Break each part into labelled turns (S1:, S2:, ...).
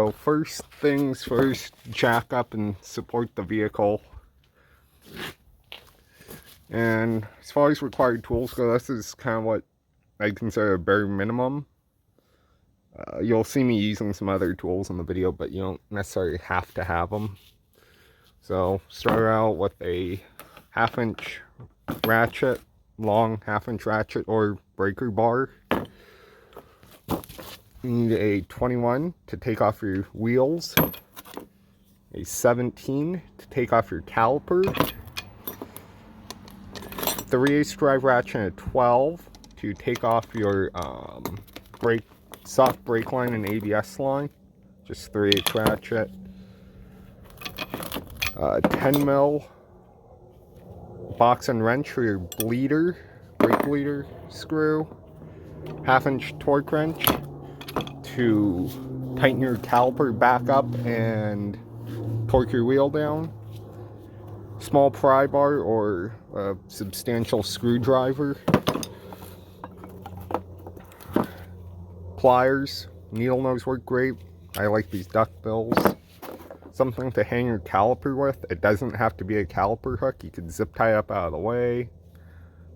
S1: So first things first, jack up and support the vehicle. And as far as required tools go, this is kind of what I consider a bare minimum. You'll see me using some other tools in the video, but you don't necessarily have to have them. So start out with a 1/2 inch ratchet, long 1/2 inch ratchet or breaker bar. You need a 21 to take off your wheels, a 17 to take off your caliper, 3/8 drive ratchet, and a 12 to take off your soft brake line and ABS line, just 3/8 ratchet, 10 mil box and wrench for your bleeder, brake bleeder screw, 1/2 inch torque wrench to tighten your caliper back up and torque your wheel down, small pry bar or a substantial screwdriver, pliers, needle nose work great. I like these duck bills. Something to hang your caliper with. It doesn't have to be a caliper hook. You can zip tie up out of the way.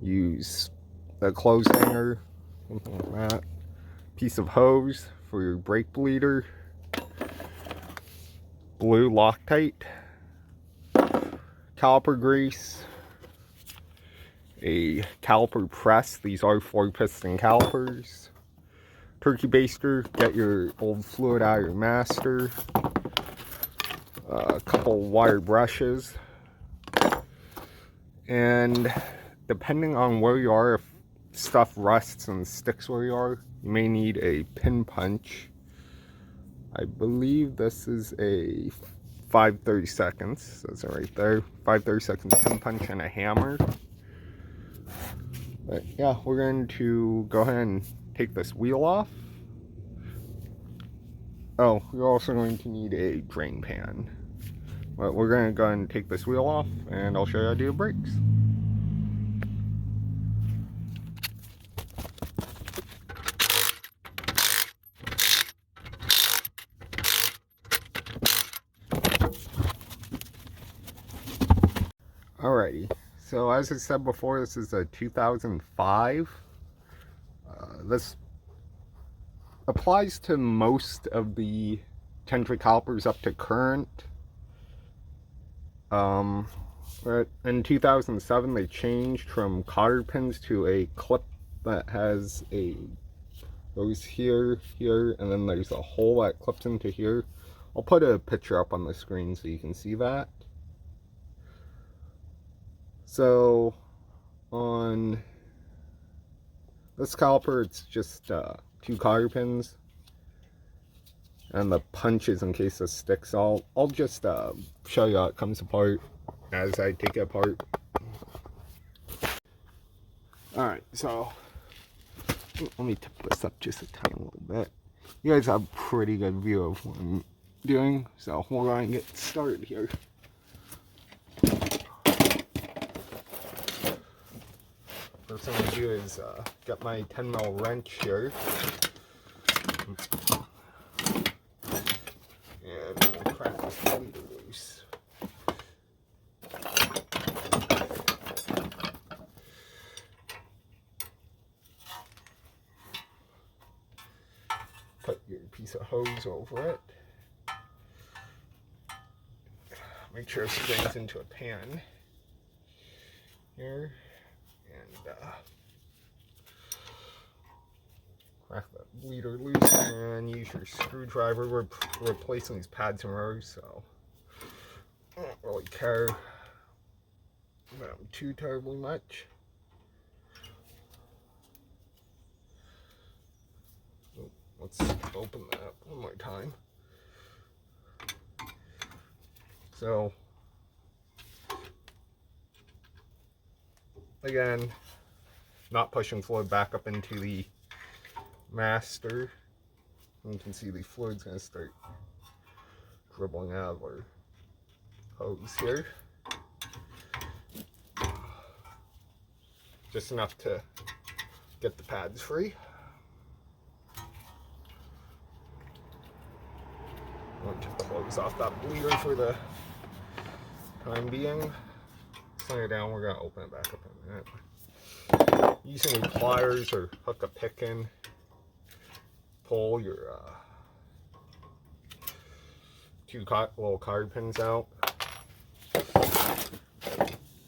S1: Use a clothes hanger, something like that. Piece of hose for your brake bleeder. Blue Loctite. Caliper grease. A caliper press. These are 4-piston calipers. Turkey baster. Get your old fluid out of your master. A couple wire brushes, and depending on where you are, if stuff rusts and sticks where you are, you may need a pin punch. I believe this is a 5/32, says it right there, 5/32 pin punch and a hammer. But yeah, we're going to go ahead and take this wheel off. Oh, you're also going to need a drain pan. But we're going to go ahead and take this wheel off, and I'll show you how to do the brakes. Alrighty, so as I said before, this is a 2005. This applies to most of the Tundra calipers up to current. But in 2007 they changed from cotter pins to a clip that has goes here, and then there's a hole that clips into here. I'll put a picture up on the screen so you can see that. So on this caliper, it's just 2 cotter pins, and the punches in case this sticks. I'll just show you how it comes apart as I take it apart. Alright, so let me tip this up just a tiny little bit. You guys have a pretty good view of what I'm doing, so we're going to get started here. First thing I'm going to do is get my 10 mil wrench here. And we'll crack this bleeder loose. Put your piece of hose over it. Make sure it drains into a pan here. And crack that bleeder loose and use your screwdriver. We're replacing these pads and rotors, so I don't really care about them too terribly much. Let's open that up one more time. So again, not pushing fluid back up into the master. You can see the fluid's going to start dribbling out of our hose here. Just enough to get the pads free. going to close off that bleeder for the time being. Slide it down, we're going to open it back up in a minute. Using your pliers or hook a pick in, pull your two little cotter pins out.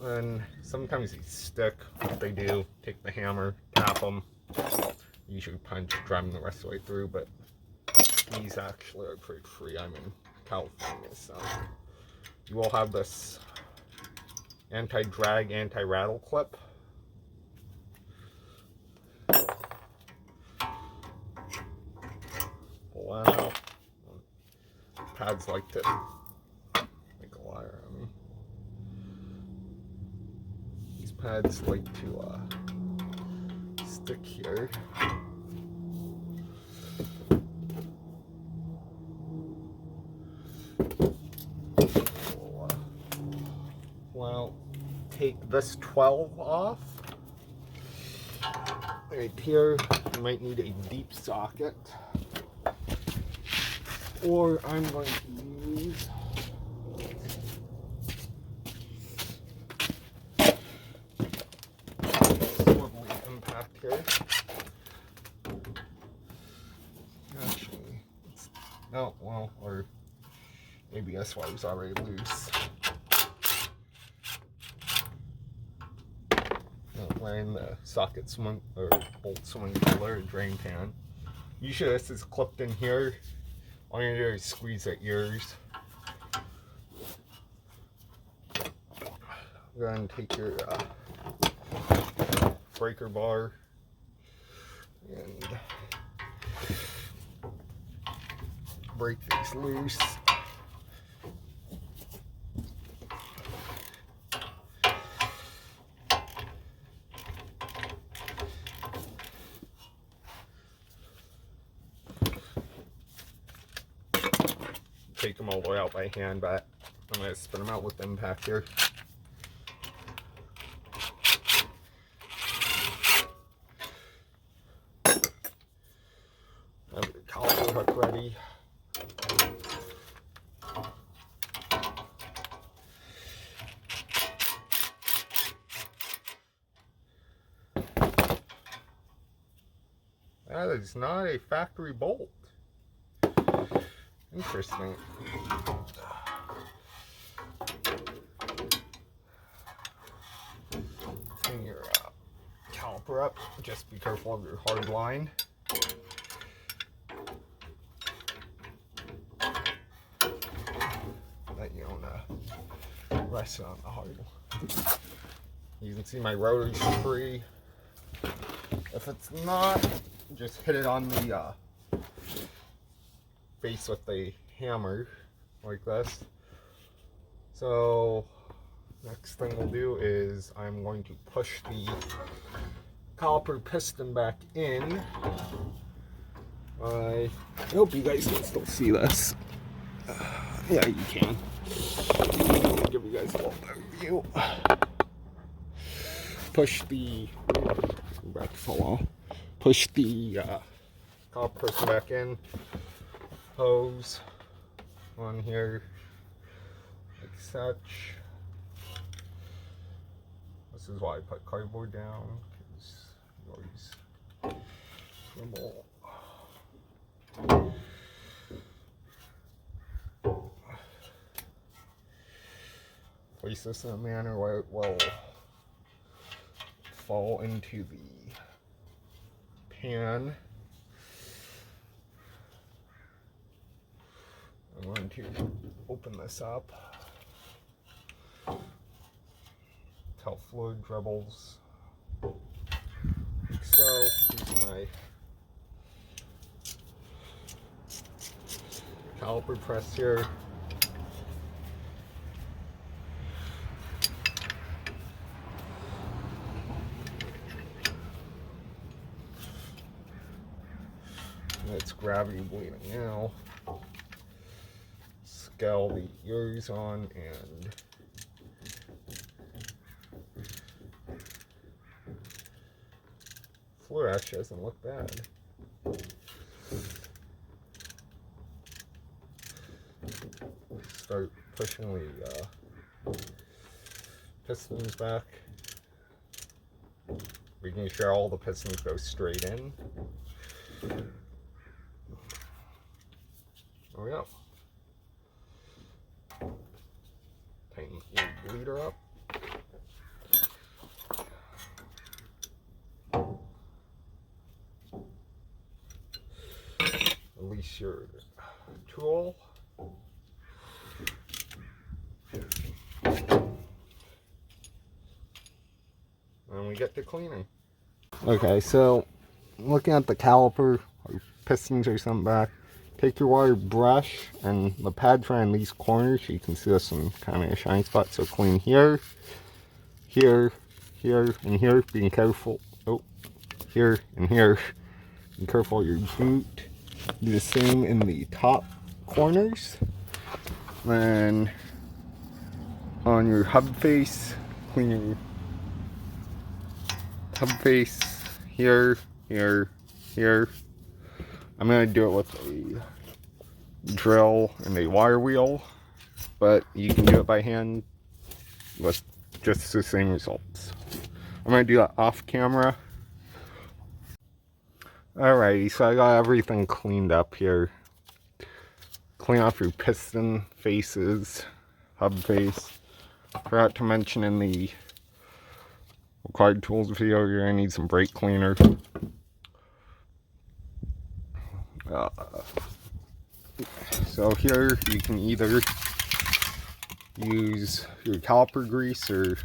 S1: And sometimes these stick. What they do, take the hammer, tap them, usually punch, drive them the rest of the way through, but these actually are pretty free. I'm in California, so you will have this anti-drag, anti-rattle clip. Pull that out. Pads like to make a liar on me. These pads like to stick here. Well, take this 12 off. Right here, you might need a deep socket. Or I'm going to use swivelly impact here. Actually, no, well, or ABS wire's already loose. Wearing the socket swing or bolt swing puller or drain pan. Usually this is clipped in here. All you do is squeeze the ears. Then take your breaker bar and break these loose. Take them all the way out by hand, but I'm going to spin them out with the impact here. I have the caliper hook ready. That is not a factory bolt. Interesting. Clean your caliper up. Just be careful of your hard line. That you don't rest on the hard. You can see my rotor's free. If it's not, just hit it on the face with a hammer like this. So next thing we'll do is I'm going to push the caliper piston back in. I hope you guys can still see this. Yeah, you can. I'll give you guys a little overview. Push the back to fall off. Push the caliper piston back in. Hose on here like such. This is why I put cardboard down, because you always dribble. Place this in a manner where it will fall into the pan. I'm going to open this up till fluid dribbles. So, using my caliper press here. It's gravity bleeding now. Scale the ears on and fluid actually doesn't look bad. start pushing the pistons back, making sure all the pistons go straight in. There we go. Tighten the bleeder up. Release your tool. And we get to cleaning. Okay, so looking at the caliper, or pistons or something back, take your wire brush and the pad around these corners. You can see there's some kind of shiny spots. So clean here, here, here, and here. Being careful. Oh, here and here. Be careful of your boot. Do the same in the top corners. Then on your hub face, clean your hub face here, here, here. I'm going to do it with a drill and a wire wheel, but you can do it by hand with just the same results. I'm going to do that off camera. Alrighty, so I got everything cleaned up here. Clean off your piston faces, hub face. Forgot to mention in the required tools video, you're going to need some brake cleaner. So here you can either use your caliper grease or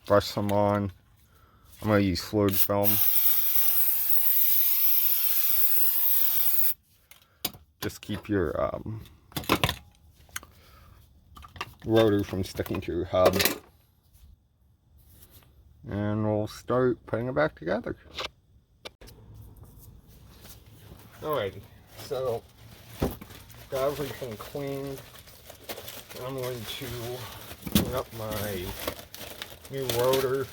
S1: brush some on. I'm going to use fluid film. Just keep your rotor from sticking to your hub. And we'll start putting it back together. Alrighty, so got everything cleaned. I'm going to clean up my new rotor.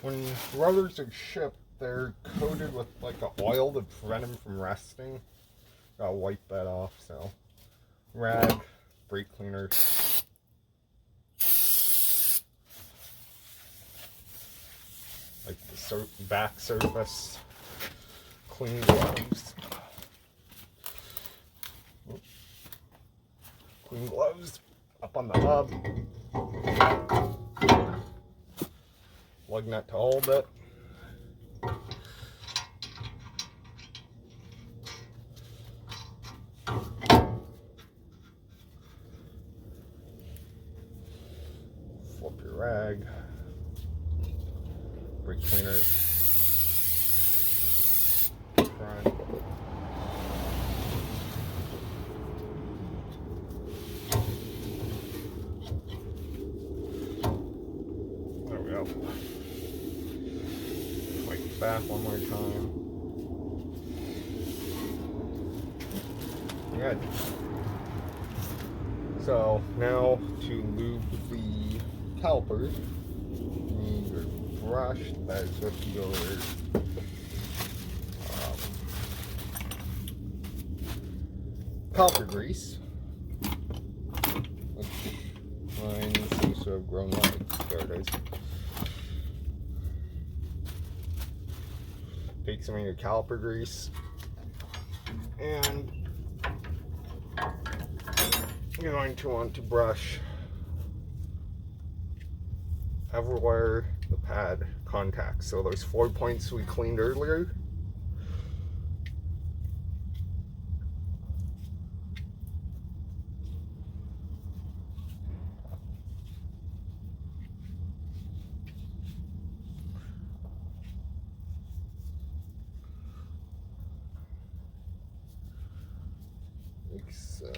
S1: When rotors are shipped, they're coated with like an oil to prevent them from rusting. Gotta wipe that off, so rag, brake cleaner. Like the back surface, clean gloves. Clean gloves up on the hub. Lug nut to hold it. Flip your rag. Brake cleaner. Front. There we go. Wipe it back one more time. Good. So now to lube the calipers, you need your brush that is with your caliper grease, which mine seems to have grown like. There it is. Take some of your caliper grease and you're going to want to brush everywhere the pad contacts. So those 4 points we cleaned earlier. Like so.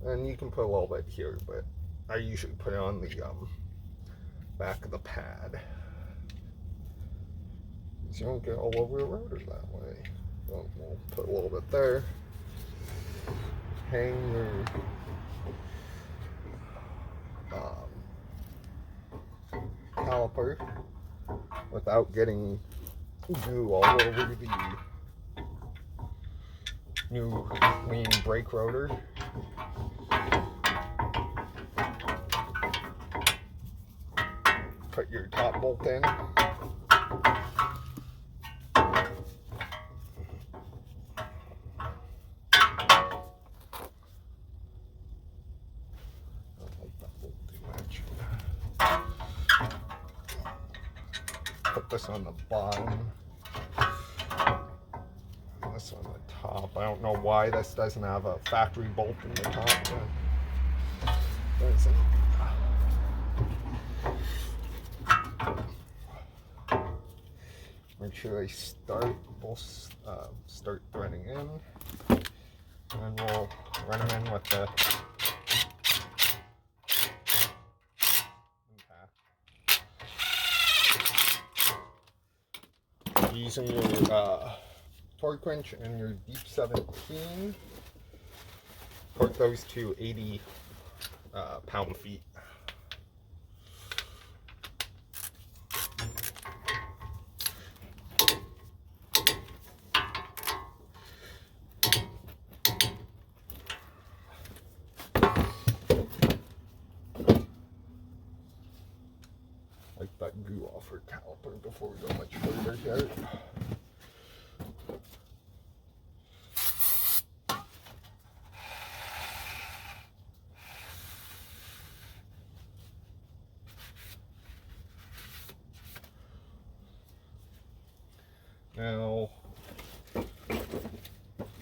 S1: And you can put a little bit here, but I usually put it on the back of the pad. So you don't get all over your rotor that way. So we'll put a little bit there. Hang your caliper without getting goo all over the new clean brake rotor. put your top bolt in. Put this on the bottom, and this on the top. I don't know why this doesn't have a factory bolt in the top, but doesn't. Make sure they start, both start threading in, and we'll run them in with the using your torque wrench and your deep 17, torque those to 80 pound-feet. Like that goo off our caliper before we go much further here. Now,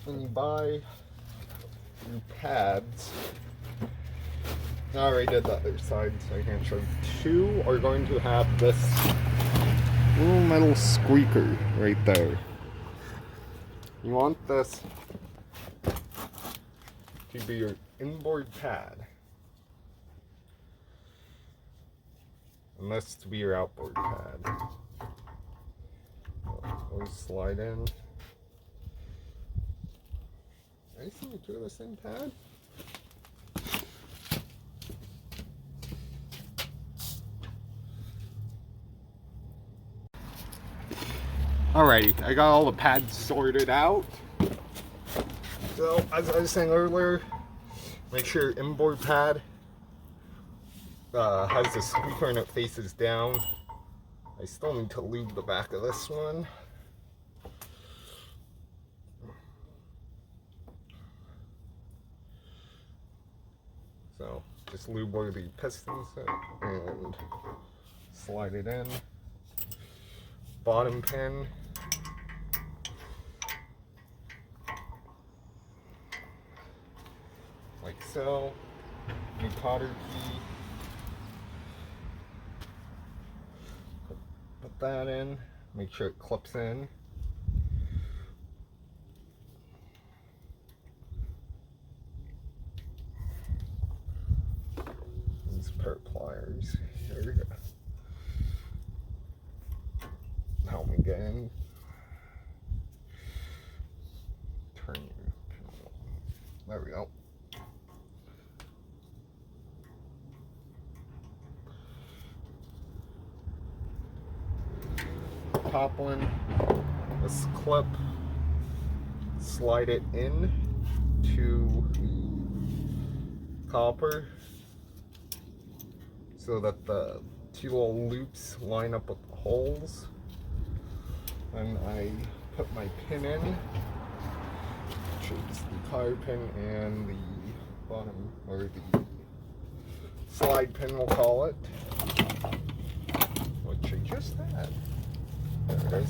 S1: when you buy your pads, I already did the other side, so I can't show you. Two are going to have this little metal squeaker right there. You want this to be your inboard pad, and this to be your outboard pad. Always slide in. Are you seeing two of the same pad? Alright, I got all the pads sorted out. So, as I was saying earlier, make sure your inboard pad has the squeaker and it faces down. I still need to lube the back of this one. So, just lube where the pistons and slide it in. Bottom pin. Like so. New cotter key. Put that in. Make sure it clips in. These pair of pliers. Here we go. Help me get in. Turn your pin. There we go. Top one, this clip, slide it in to the copper so that the two little loops line up with the holes. And I put my pin in, which is the cotter pin and the bottom, or the slide pin we'll call it, which I just had. There it is.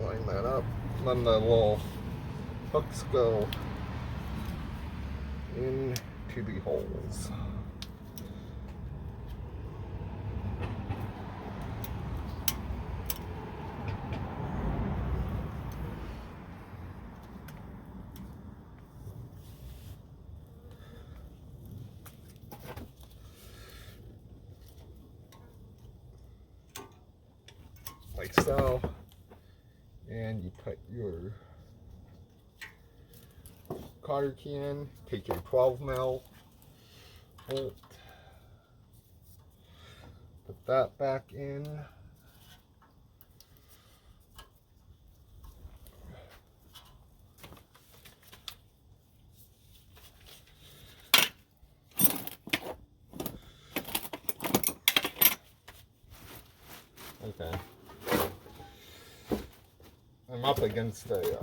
S1: Line that up. Then the little hooks go into the holes. Like so, and you put your cotter key in, take your 12mm bolt, put that back in, I'm up against a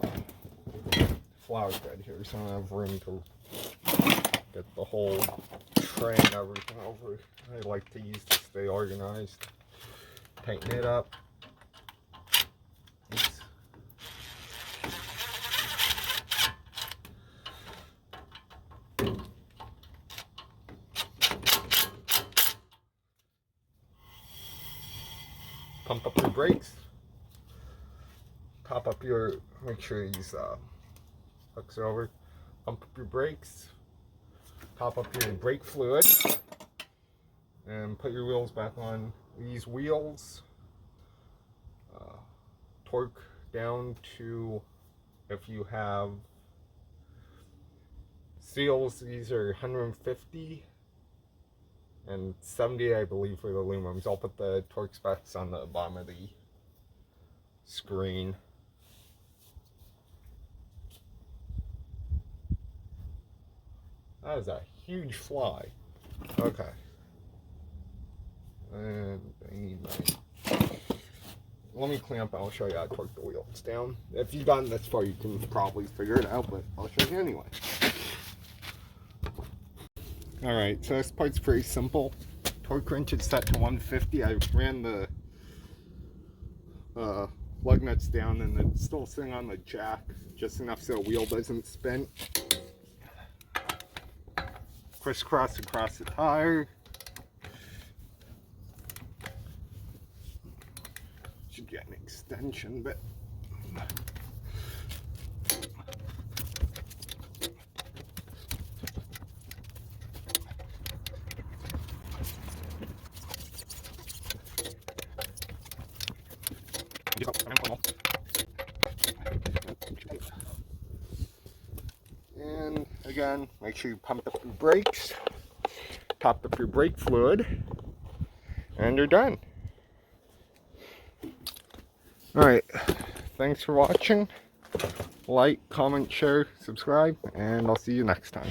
S1: flower bed here, so I don't have room to get the whole tray and everything over. I like to use to stay organized. Tighten it up. Oops. Pump up your brakes. Top up your, make sure these hooks are over. Pump up your brakes. Top up your brake fluid. And put your wheels back on. These wheels, torque down to, if you have seals, these are 150 and 70, I believe, for the aluminums. I'll put the torque specs on the bottom of the screen. That is a huge fly. Okay. And I need my... Let me clamp. I'll show you how to torque the wheels down. If you've gotten this far, you can probably figure it out, but I'll show you anyway. Alright, so this part's pretty simple. Torque wrench is set to 150. I ran the lug nuts down and it's still sitting on the jack just enough so the wheel doesn't spin. Crisscross across the tire. Should get an extension, but and again, make sure you pump up your brakes, top up your brake fluid, and you're done. Alright, thanks for watching. Like, comment, share, subscribe, and I'll see you next time.